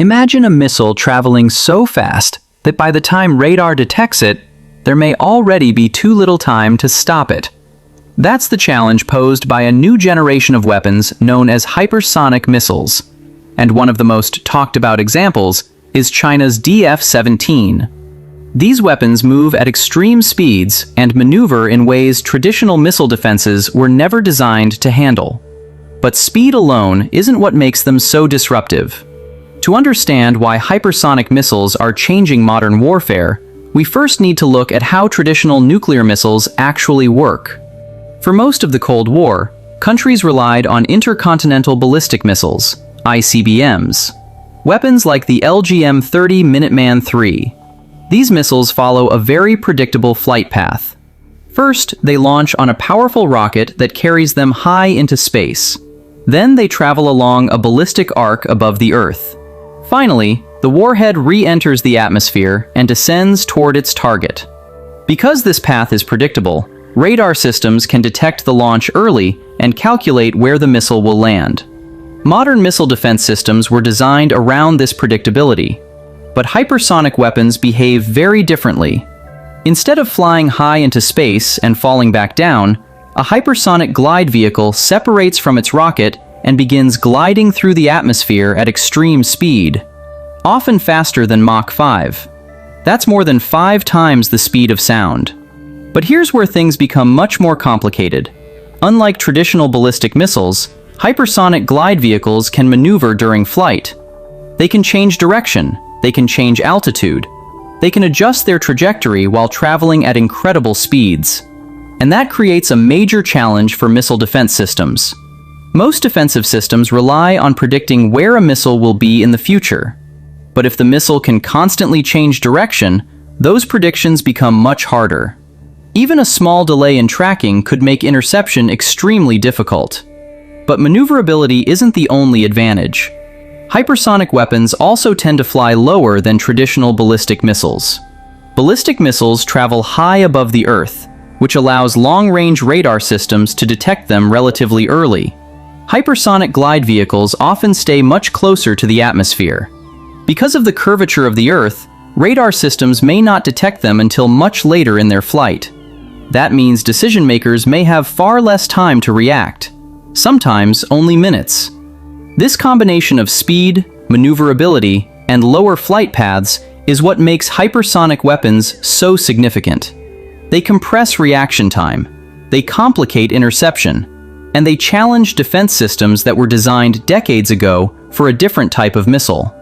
Imagine a missile traveling so fast that by the time radar detects it, there may already be too little time to stop it. That's the challenge posed by a new generation of weapons known as hypersonic missiles. And one of the most talked about examples is China's DF-17. These weapons move at extreme speeds and maneuver in ways traditional missile defenses were never designed to handle. But speed alone isn't what makes them so disruptive. To understand why hypersonic missiles are changing modern warfare, we first need to look at how traditional nuclear missiles actually work. For most of the Cold War, countries relied on intercontinental ballistic missiles, ICBMs. Weapons like the LGM-30 Minuteman III. These missiles follow a very predictable flight path. First, they launch on a powerful rocket that carries them high into space. Then they travel along a ballistic arc above the Earth. Finally, the warhead re-enters the atmosphere and descends toward its target. Because this path is predictable, radar systems can detect the launch early and calculate where the missile will land. Modern missile defense systems were designed around this predictability, but hypersonic weapons behave very differently. Instead of flying high into space and falling back down, a hypersonic glide vehicle separates from its rocket and begins gliding through the atmosphere at extreme speed, often faster than Mach 5. That's more than 5 times the speed of sound. But here's where things become much more complicated. Unlike traditional ballistic missiles, hypersonic glide vehicles can maneuver during flight. They can change direction, they can change altitude, they can adjust their trajectory while traveling at incredible speeds. And that creates a major challenge for missile defense systems. Most defensive systems rely on predicting where a missile will be in the future. But if the missile can constantly change direction, those predictions become much harder. Even a small delay in tracking could make interception extremely difficult. But maneuverability isn't the only advantage. Hypersonic weapons also tend to fly lower than traditional ballistic missiles. Ballistic missiles travel high above the Earth, which allows long-range radar systems to detect them relatively early. Hypersonic glide vehicles often stay much closer to the atmosphere. Because of the curvature of the Earth, radar systems may not detect them until much later in their flight. That means decision-makers may have far less time to react, sometimes only minutes. This combination of speed, maneuverability, and lower flight paths is what makes hypersonic weapons so significant. They compress reaction time, they complicate interception, and they challenge defense systems that were designed decades ago for a different type of missile.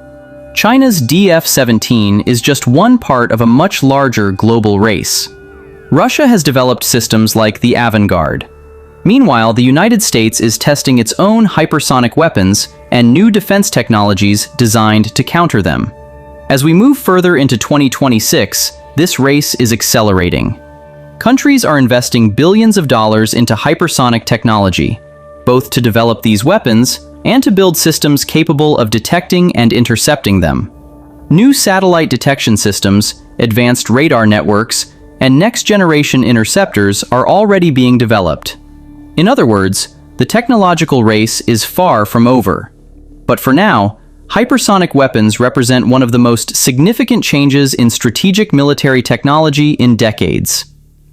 China's DF-17 is just one part of a much larger global race. Russia has developed systems like the Avangard. Meanwhile, the United States is testing its own hypersonic weapons and new defense technologies designed to counter them. As we move further into 2026, this race is accelerating. Countries are investing billions of dollars into hypersonic technology, both to develop these weapons and to build systems capable of detecting and intercepting them. New satellite detection systems, advanced radar networks, and next-generation interceptors are already being developed. In other words, the technological race is far from over. But for now, hypersonic weapons represent one of the most significant changes in strategic military technology in decades.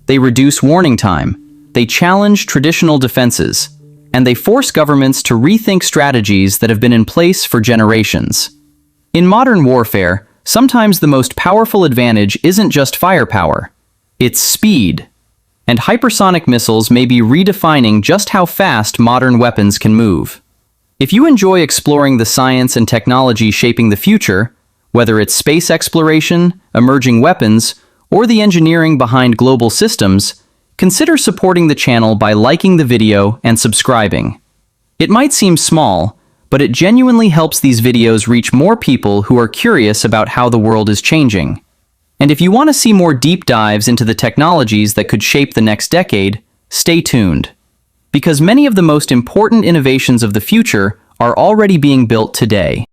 They reduce warning time, they challenge traditional defenses, and they force governments to rethink strategies that have been in place for generations. In modern warfare, sometimes the most powerful advantage isn't just firepower, it's speed. And hypersonic missiles may be redefining just how fast modern weapons can move. If you enjoy exploring the science and technology shaping the future, whether it's space exploration, emerging weapons, or the engineering behind global systems, consider supporting the channel by liking the video and subscribing. It might seem small, but it genuinely helps these videos reach more people who are curious about how the world is changing. And if you want to see more deep dives into the technologies that could shape the next decade, stay tuned. Because many of the most important innovations of the future are already being built today.